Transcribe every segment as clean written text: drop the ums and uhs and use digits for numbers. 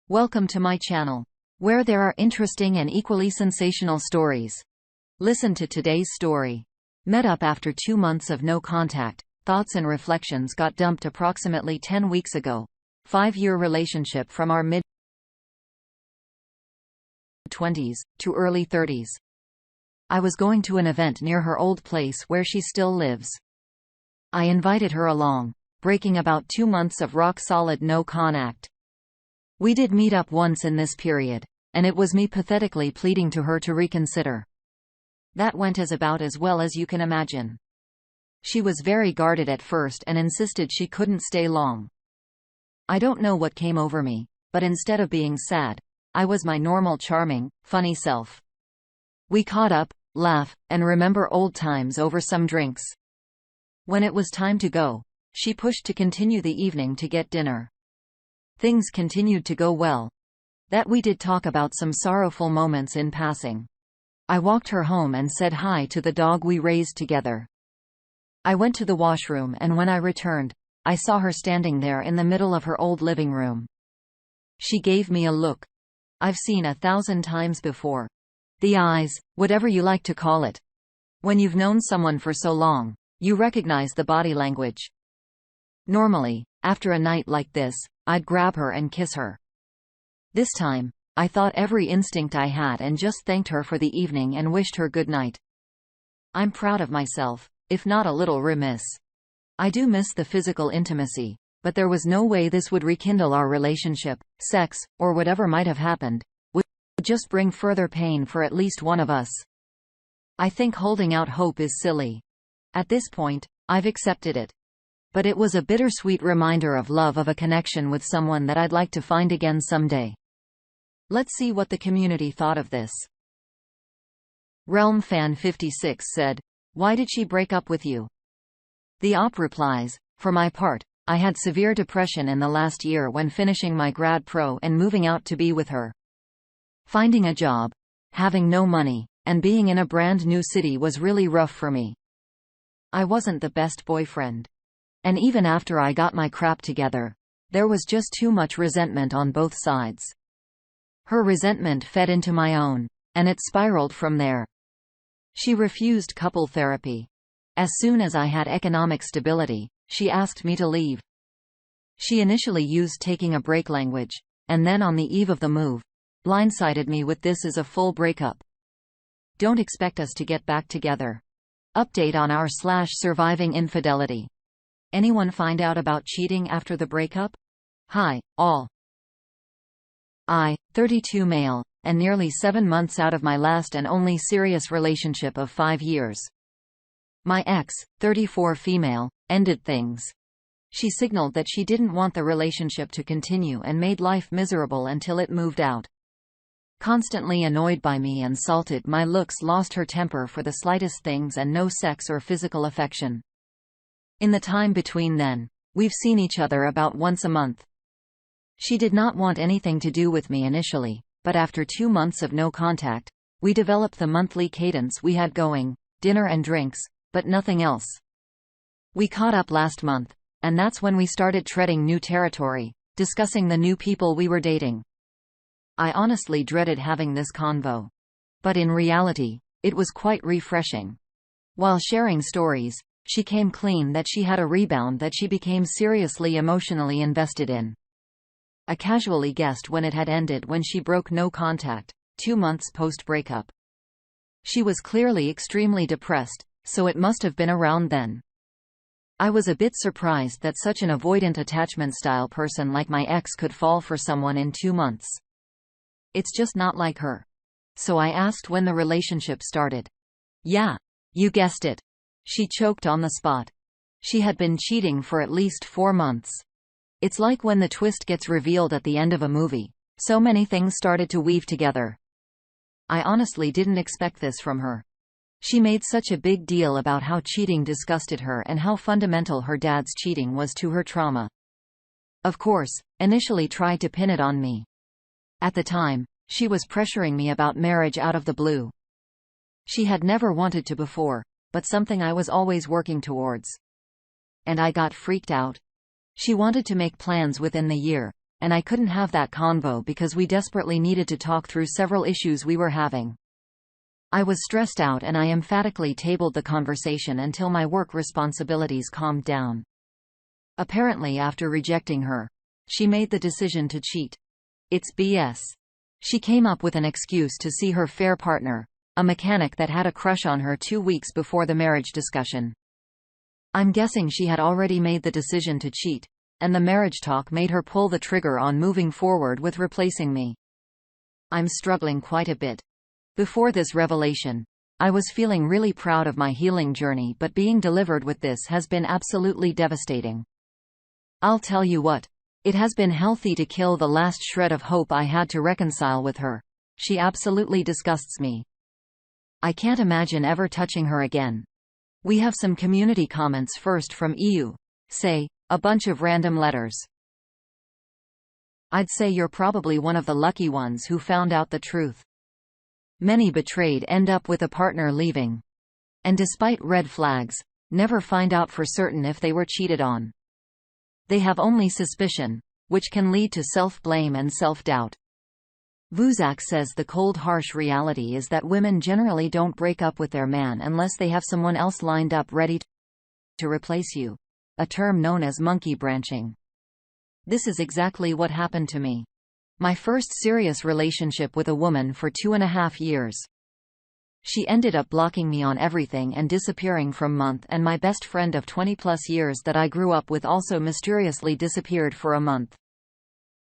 Welcome to my channel, where there are interesting and equally sensational stories. Listen to today's story. Met up after 2 months of no contact. Thoughts and reflections got dumped approximately 10 weeks ago. 5-year relationship from our mid-20s to early 30s. I was going to an event near her old place where she still lives. I invited her along, breaking about 2 months of rock-solid no-contact. We did meet up once in this period, and it was me pathetically pleading to her to reconsider. That went about as well as you can imagine. She was very guarded at first and insisted she couldn't stay long. I don't know what came over me, but instead of being sad, I was my normal charming, funny self. We caught up, laugh, and remember old times over some drinks. When it was time to go, she pushed to continue the evening to get dinner. Things continued to go well. That we did talk about some sorrowful moments in passing. I walked her home and said hi to the dog we raised together. I went to the washroom, and when I returned, I saw her standing there in the middle of her old living room. She gave me a look I've seen 1,000 times before. The eyes, whatever you like to call it. When you've known someone for so long, you recognize the body language. Normally, after a night like this, I'd grab her and kiss her. This time, I thought every instinct I had and just thanked her for the evening and wished her good night. I'm proud of myself, if not a little remiss. I do miss the physical intimacy, but there was no way this would rekindle our relationship. Sex, or whatever might have happened, would just bring further pain for at least one of us. I think holding out hope is silly. At this point, I've accepted it. But it was a bittersweet reminder of love, of a connection with someone that I'd like to find again someday. Let's see what the community thought of this. Realm Fan 56 said, "Why did she break up with you?" The op replies, "For my part, I had severe depression in the last year when finishing my grad pro and moving out to be with her. Finding a job, having no money, and being in a brand new city was really rough for me. I wasn't the best boyfriend. And even after I got my crap together, there was just too much resentment on both sides. Her resentment fed into my own, and it spiraled from there. She refused couple therapy. As soon as I had economic stability, she asked me to leave. She initially used taking a break language, and then on the eve of the move, blindsided me with this is a full breakup. Don't expect us to get back together. Update on our /surviving infidelity. Anyone find out about cheating after the breakup? Hi, all. I, 32 male, and nearly 7 months out of my last and only serious relationship of 5 years. My ex, 34 female, ended things. She signaled that she didn't want the relationship to continue and made life miserable until it moved out. Constantly annoyed by me and salted my looks, lost her temper for the slightest things, and no sex or physical affection. In the time between then, we've seen each other about once a month. She did not want anything to do with me initially, but after 2 months of no contact, we developed the monthly cadence we had going, dinner and drinks, but nothing else. We caught up last month, and that's when we started treading new territory, discussing the new people we were dating. I honestly dreaded having this convo. But in reality, it was quite refreshing. While sharing stories, she came clean that she had a rebound that she became seriously emotionally invested in. I casually guessed when it had ended when she broke no contact, 2 months post-breakup. She was clearly extremely depressed, so it must have been around then. I was a bit surprised that such an avoidant attachment style person like my ex could fall for someone in 2 months. It's just not like her. So I asked when the relationship started. Yeah, you guessed it. She choked on the spot. She had been cheating for at least 4 months. It's like when the twist gets revealed at the end of a movie. So many things started to weave together. I honestly didn't expect this from her. She made such a big deal about how cheating disgusted her and how fundamental her dad's cheating was to her trauma. Of course, initially tried to pin it on me. At the time, she was pressuring me about marriage out of the blue. She had never wanted to before, but something I was always working towards. And I got freaked out. She wanted to make plans within the year, and I couldn't have that convo because we desperately needed to talk through several issues we were having. I was stressed out and I emphatically tabled the conversation until my work responsibilities calmed down. Apparently, after rejecting her, she made the decision to cheat. It's BS. She came up with an excuse to see her fair partner, a mechanic that had a crush on her 2 weeks before the marriage discussion. I'm guessing she had already made the decision to cheat, and the marriage talk made her pull the trigger on moving forward with replacing me. I'm struggling quite a bit. Before this revelation, I was feeling really proud of my healing journey, but being delivered with this has been absolutely devastating. I'll tell you what, it has been healthy to kill the last shred of hope I had to reconcile with her. She absolutely disgusts me. I can't imagine ever touching her again. We have some community comments first from EU. Say, a bunch of random letters. I'd say you're probably one of the lucky ones who found out the truth. Many betrayed end up with a partner leaving. And despite red flags, never find out for certain if they were cheated on. They have only suspicion, which can lead to self-blame and self-doubt. Vuzak says the cold harsh reality is that women generally don't break up with their man unless they have someone else lined up ready to replace you. A term known as monkey branching. This is exactly what happened to me. My first serious relationship with a woman for 2.5 years. She ended up blocking me on everything and disappearing from month, and my best friend of 20+ years that I grew up with also mysteriously disappeared for a month.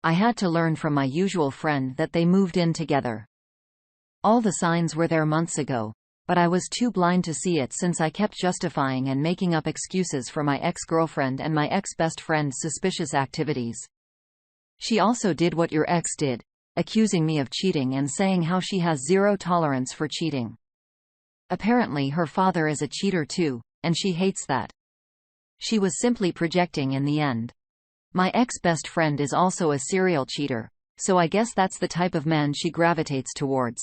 I had to learn from my usual friend that they moved in together. All the signs were there months ago, but I was too blind to see it since I kept justifying and making up excuses for my ex-girlfriend and my ex-best friend's suspicious activities. She also did what your ex did, accusing me of cheating and saying how she has zero tolerance for cheating. Apparently her father is a cheater too, and she hates that. She was simply projecting in the end. My ex-best friend is also a serial cheater, so I guess that's the type of man she gravitates towards.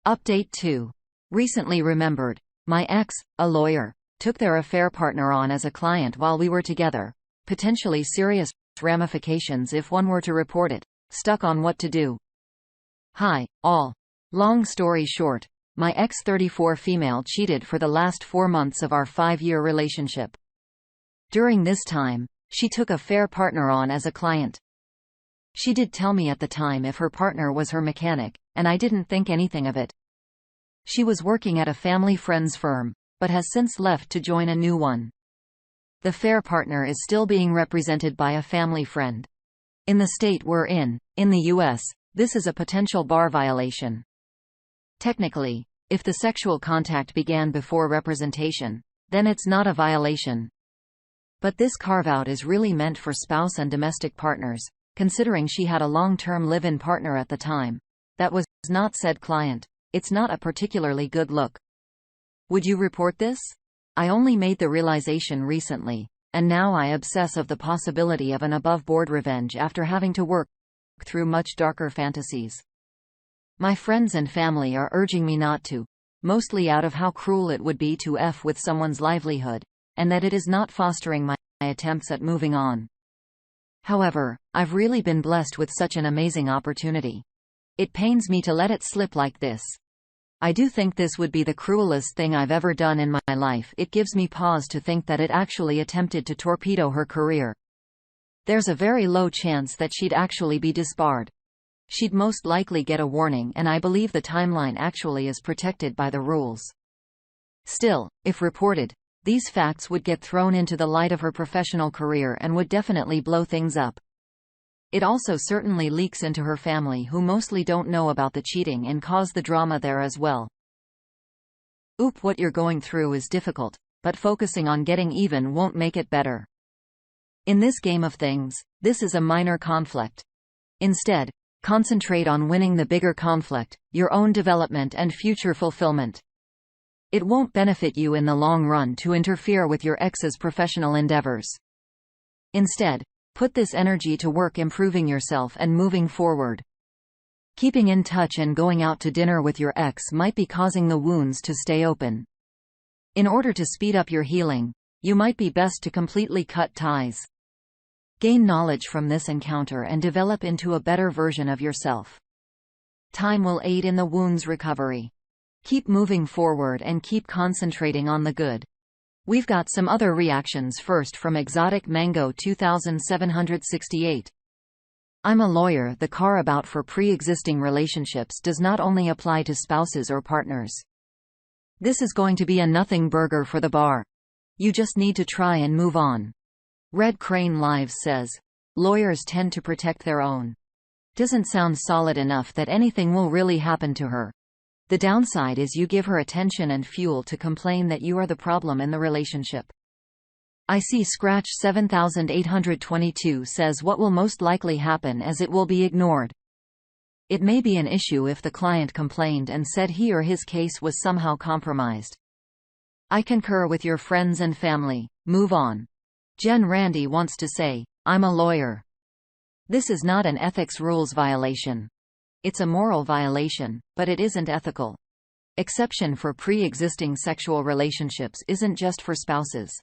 Update 2. Recently remembered. My ex, a lawyer, took their affair partner on as a client while we were together. Potentially serious ramifications if one were to report it. Stuck on what to do. Hi, all. Long story short, my ex-34 female cheated for the last 4 months of our 5-year relationship. During this time, she took a fair partner on as a client. She did tell me at the time if her partner was her mechanic, and I didn't think anything of it. She was working at a family friend's firm, but has since left to join a new one. The fair partner is still being represented by a family friend. In the state we're in the US, this is a potential bar violation. Technically, if the sexual contact began before representation, then it's not a violation. But this carve-out is really meant for spouse and domestic partners, considering she had a long-term live-in partner at the time. That was not said client. It's not a particularly good look. Would you report this? I only made the realization recently, and now I obsess of the possibility of an above-board revenge after having to work through much darker fantasies. My friends and family are urging me not to, mostly out of how cruel it would be to F with someone's livelihood, and that it is not fostering my attempts at moving on. However, I've really been blessed with such an amazing opportunity. It pains me to let it slip like this. I do think this would be the cruelest thing I've ever done in my life. It gives me pause to think that it actually attempted to torpedo her career. There's a very low chance that she'd actually be disbarred. She'd most likely get a warning, and I believe the timeline actually is protected by the rules. Still, if reported, these facts would get thrown into the light of her professional career and would definitely blow things up. It also certainly leaks into her family, who mostly don't know about the cheating, and cause the drama there as well. Oop, what you're going through is difficult, but focusing on getting even won't make it better. In this game of things, this is a minor conflict. Instead, concentrate on winning the bigger conflict, your own development and future fulfillment. It won't benefit you in the long run to interfere with your ex's professional endeavors. Instead, put this energy to work improving yourself and moving forward. Keeping in touch and going out to dinner with your ex might be causing the wounds to stay open. In order to speed up your healing, you might be best to completely cut ties. Gain knowledge from this encounter and develop into a better version of yourself. Time will aid in the wound's recovery. Keep moving forward and keep concentrating on the good. We've got some other reactions, first from Exotic Mango 2768. I'm a lawyer. The car about for pre-existing relationships does not only apply to spouses or partners. This is going to be a nothing burger for the bar. You just need to try and move on. Red Crane Lives says, lawyers tend to protect their own. Doesn't sound solid enough that anything will really happen to her. The downside is you give her attention and fuel to complain that you are the problem in the relationship. I see Scratch 7822 says what will most likely happen is it will be ignored. It may be an issue if the client complained and said he or his case was somehow compromised. I concur with your friends and family. Move on. Jen Randy wants to say, I'm a lawyer. This is not an ethics rules violation. It's a moral violation, but it isn't ethical. Exception for pre-existing sexual relationships isn't just for spouses.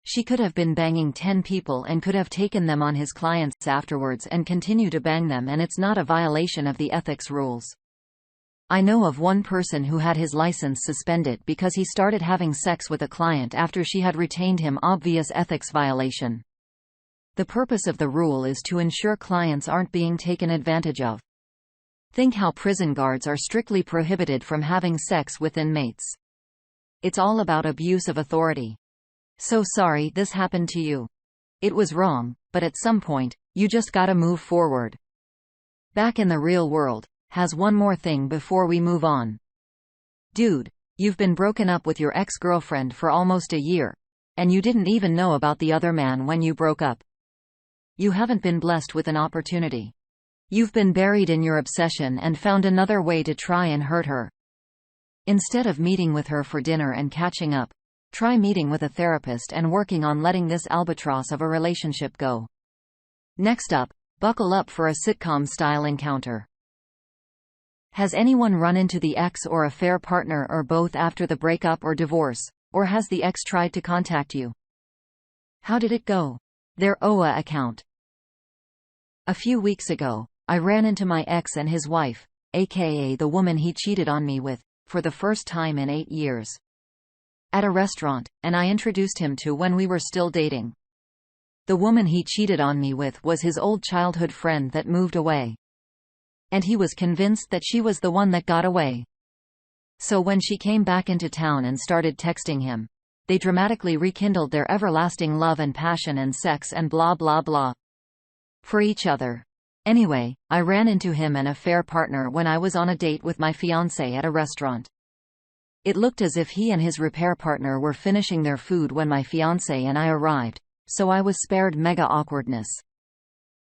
She could have been banging 10 people and could have taken them on his clients afterwards and continue to bang them, and it's not a violation of the ethics rules. I know of one person who had his license suspended because he started having sex with a client after she had retained him. Obvious ethics violation. The purpose of the rule is to ensure clients aren't being taken advantage of. Think how prison guards are strictly prohibited from having sex with inmates. It's all about abuse of authority. So sorry this happened to you. It was wrong, but at some point, you just gotta move forward. Back in the real world, has one more thing before we move on. Dude, you've been broken up with your ex-girlfriend for almost a year, and you didn't even know about the other man when you broke up. You haven't been blessed with an opportunity. You've been buried in your obsession and found another way to try and hurt her. Instead of meeting with her for dinner and catching up, try meeting with a therapist and working on letting this albatross of a relationship go. Next up, buckle up for a sitcom-style encounter. Has anyone run into the ex or affair partner or both after the breakup or divorce, or has the ex tried to contact you? How did it go? Their OA account. A few weeks ago, I ran into my ex and his wife, aka the woman he cheated on me with, for the first time in 8 years. At a restaurant, and I introduced him to when we were still dating. The woman he cheated on me with was his old childhood friend that moved away. And he was convinced that she was the one that got away. So when she came back into town and started texting him, they dramatically rekindled their everlasting love and passion and sex and blah blah blah. For each other. Anyway, I ran into him and affair partner when I was on a date with my fiancé at a restaurant. It looked as if he and his repair partner were finishing their food when my fiancé and I arrived, so I was spared mega awkwardness.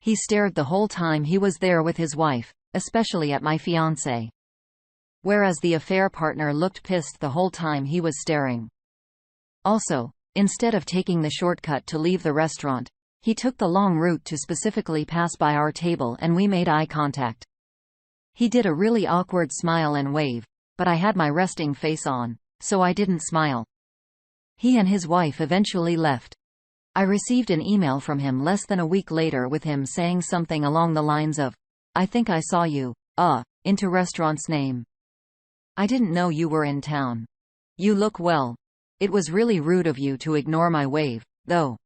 He stared the whole time he was there with his wife, especially at my fiancé. Whereas the affair partner looked pissed the whole time he was staring. Also, instead of taking the shortcut to leave the restaurant, he took the long route to specifically pass by our table and we made eye contact. He did a really awkward smile and wave, but I had my resting face on, so I didn't smile. He and his wife eventually left. I received an email from him less than a week later with him saying something along the lines of, I think I saw you, into restaurant's name. I didn't know you were in town. You look well. It was really rude of you to ignore my wave, though.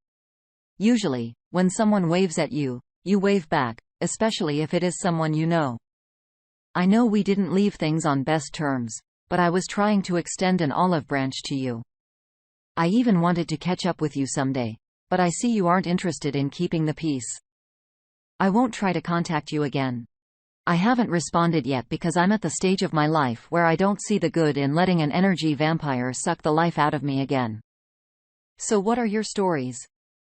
Usually, when someone waves at you, you wave back, especially if it is someone you know. I know we didn't leave things on best terms, but I was trying to extend an olive branch to you. I even wanted to catch up with you someday, but I see you aren't interested in keeping the peace. I won't try to contact you again. I haven't responded yet because I'm at the stage of my life where I don't see the good in letting an energy vampire suck the life out of me again. So what are your stories?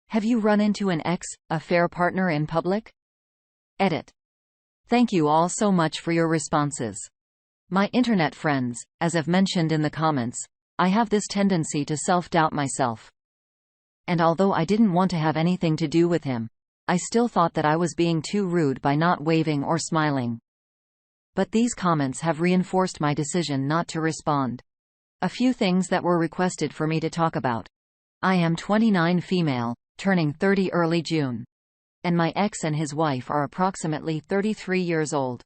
Have you run into an ex-affair partner in public? Edit. Thank you all so much for your responses. My internet friends, as I've mentioned in the comments, I have this tendency to self-doubt myself. And although I didn't want to have anything to do with him, I still thought that I was being too rude by not waving or smiling. But these comments have reinforced my decision not to respond. A few things that were requested for me to talk about. I am 29, female, turning 30 early June. and my ex and his wife are approximately 33 years old.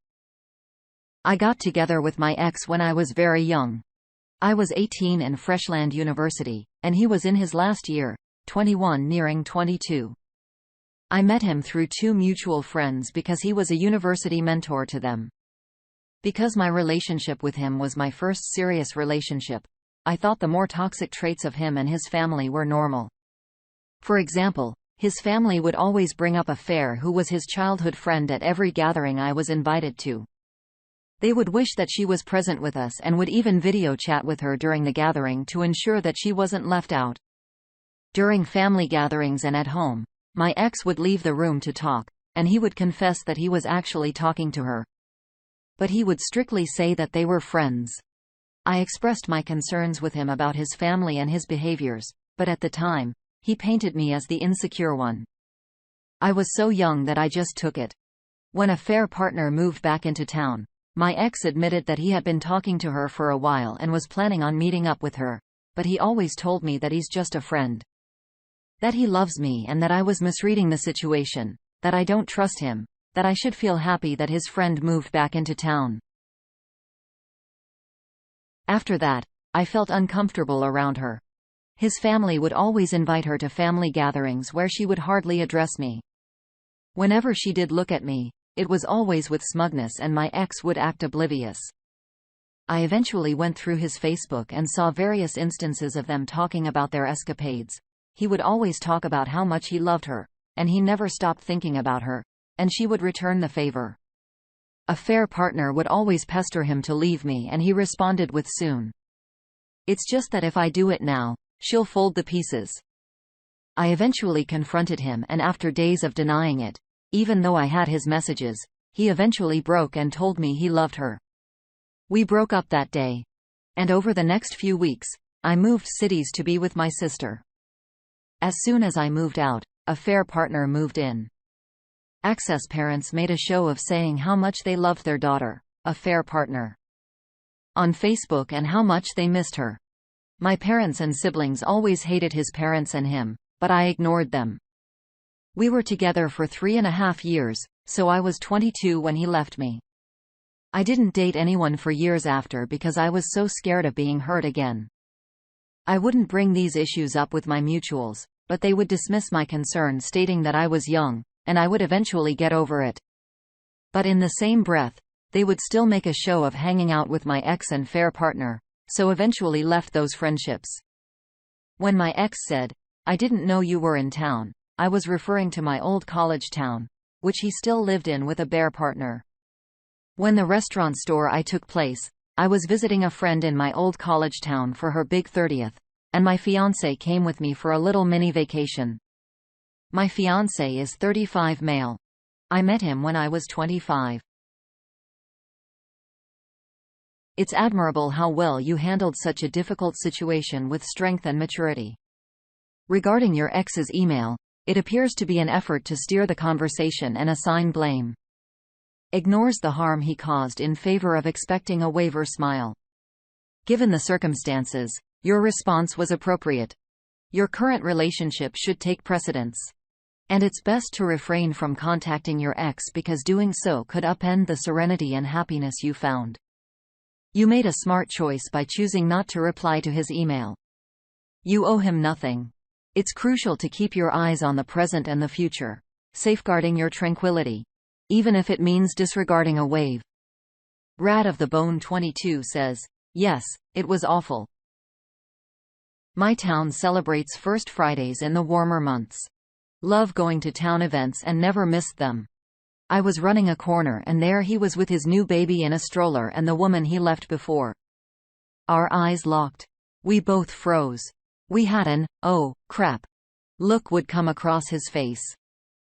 I got together with my ex when I was very young. I was 18 in Freshland University, and he was in his last year, 21 nearing 22. I met him through two mutual friends because he was a university mentor to them. Because my relationship with him was my first serious relationship, I thought the more toxic traits of him and his family were normal. For example, his family would always bring up a fair who was his childhood friend at every gathering I was invited to. They would wish that she was present with us and would even video chat with her during the gathering to ensure that she wasn't left out. During family gatherings and at home, my ex would leave the room to talk, and he would confess that he was actually talking to her. But he would strictly say that they were friends. I expressed my concerns with him about his family and his behaviors, but at the time, he painted me as the insecure one. I was so young that I just took it. When a fair partner moved back into town, my ex admitted that he had been talking to her for a while and was planning on meeting up with her, but he always told me that he's just a friend. That he loves me and that I was misreading the situation, that I don't trust him, that I should feel happy that his friend moved back into town. After that, I felt uncomfortable around her. His family would always invite her to family gatherings where she would hardly address me. Whenever she did look at me, it was always with smugness, and my ex would act oblivious. I eventually went through his Facebook and saw various instances of them talking about their escapades. He would always talk about how much he loved her, and he never stopped thinking about her, and she would return the favor. A fair partner would always pester him to leave me, and he responded with soon. It's just that if I do it now, she'll fold the pieces. I eventually confronted him, and after days of denying it, even though I had his messages, he eventually broke and told me he loved her. We broke up that day. And over the next few weeks, I moved cities to be with my sister. As soon as I moved out, a fair partner moved in. Access parents made a show of saying how much they loved their daughter, a fair partner, on Facebook, and how much they missed her. My parents and siblings always hated his parents and him, but I ignored them. We were together for 3.5 years, so I was 22 when he left me. I didn't date anyone for years after because I was so scared of being hurt again. I wouldn't bring these issues up with my mutuals, but they would dismiss my concern, stating that I was young, and I would eventually get over it. But in the same breath, they would still make a show of hanging out with my ex and fair partner, so eventually left those friendships. When my ex said, "I didn't know you were in town," I was referring to my old college town, which he still lived in with a bear partner. When the restaurant store I took place, I was visiting a friend in my old college town for her big 30th, and my fiancé came with me for a little mini vacation. My fiancé is 35, male. I met him when I was 25. It's admirable how well you handled such a difficult situation with strength and maturity. Regarding your ex's email, it appears to be an effort to steer the conversation and assign blame. Ignores the harm he caused in favor of expecting a waiver smile. Given the circumstances, your response was appropriate. Your current relationship should take precedence. And it's best to refrain from contacting your ex because doing so could upend the serenity and happiness you found. You made a smart choice by choosing not to reply to his email. You owe him nothing. It's crucial to keep your eyes on the present and the future, safeguarding your tranquility, even if it means disregarding a wave. Brad of the Bone 22 says, "Yes, it was awful. My town celebrates First Fridays in the warmer months. Love going to town events and never missed them. I was running a corner and there he was with his new baby in a stroller and the woman he left before. Our eyes locked. We both froze. We had an, oh, crap, look would come across his face.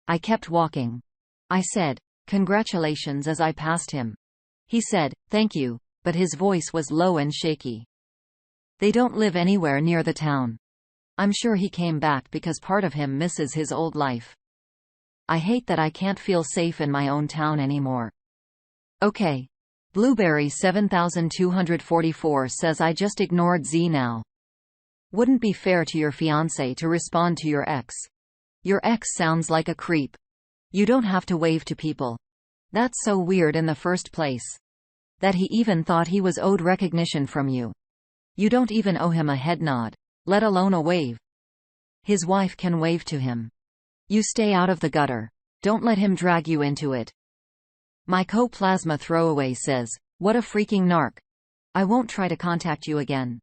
I kept walking. I said, congratulations as I passed him. He said, thank you, but his voice was low and shaky. They don't live anywhere near the town. I'm sure he came back because part of him misses his old life. I hate that I can't feel safe in my own town anymore. Okay. Blueberry 7244 says I just ignored Z now. Wouldn't be fair to your fiancé to respond to your ex. Your ex sounds like a creep. You don't have to wave to people. That's so weird in the first place. That he even thought he was owed recognition from you. You don't even owe him a head nod, let alone a wave. His wife can wave to him. You stay out of the gutter. Don't let him drag you into it. Mycoplasma throwaway says, what a freaking narc. I won't try to contact you again.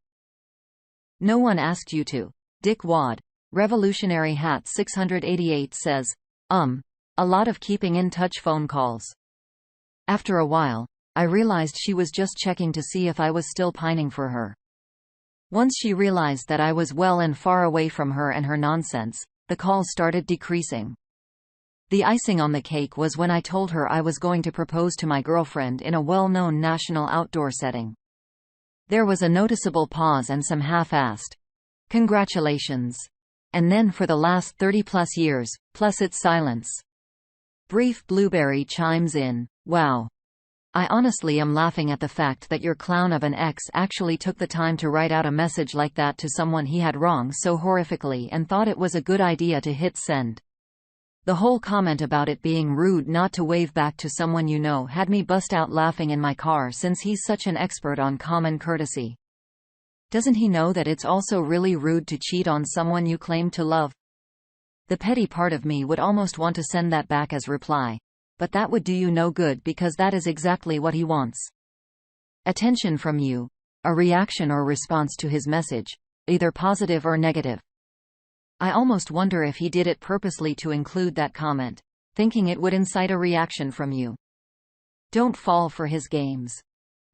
No one asked you to. Dick Wad. Revolutionary Hat 688 says, a lot of keeping in touch phone calls. After a while, I realized she was just checking to see if I was still pining for her. Once she realized that I was well and far away from her and her nonsense, the calls started decreasing. The icing on the cake was when I told her I was going to propose to my girlfriend in a well-known national outdoor setting. There was a noticeable pause and some half-assed congratulations. And then for the last 30-plus years, plus its silence. Brief Blueberry chimes in, wow. I honestly am laughing at the fact that your clown of an ex actually took the time to write out a message like that to someone he had wronged so horrifically and thought it was a good idea to hit send. The whole comment about it being rude not to wave back to someone you know had me bust out laughing in my car since he's such an expert on common courtesy. Doesn't he know that it's also really rude to cheat on someone you claim to love? The petty part of me would almost want to send that back as reply. But that would do you no good because that is exactly what he wants. Attention from you. A reaction or response to his message, either positive or negative. I almost wonder if he did it purposely to include that comment, thinking it would incite a reaction from you. Don't fall for his games.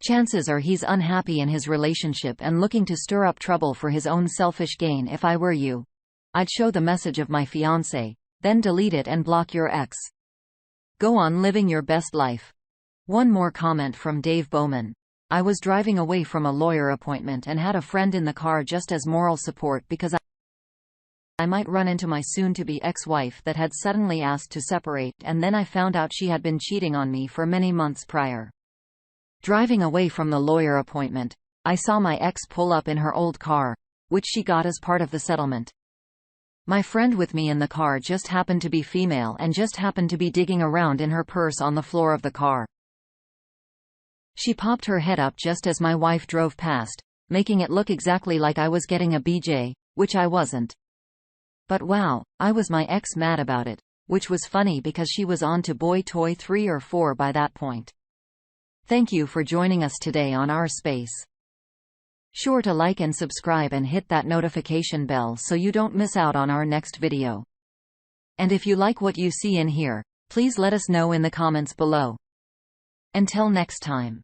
Chances are he's unhappy in his relationship and looking to stir up trouble for his own selfish gain. If I were you, I'd show the message of my fiancé, then delete it and block your ex. Go on living your best life. One more comment from Dave Bowman. I was driving away from a lawyer appointment and had a friend in the car just as moral support because I might run into my soon-to-be ex-wife that had suddenly asked to separate, and then I found out she had been cheating on me for many months prior. Driving away from the lawyer appointment, I saw my ex pull up in her old car, which she got as part of the settlement. My friend with me in the car just happened to be female and just happened to be digging around in her purse on the floor of the car. She popped her head up just as my wife drove past, making it look exactly like I was getting a BJ, which I wasn't. But wow, I was my ex mad about it, which was funny because she was on to boy toy 3 or 4 by that point. Thank you for joining us today on our space. Sure to like and subscribe and hit that notification bell so you don't miss out on our next video. And if you like what you see in here, please let us know in the comments below. Until next time.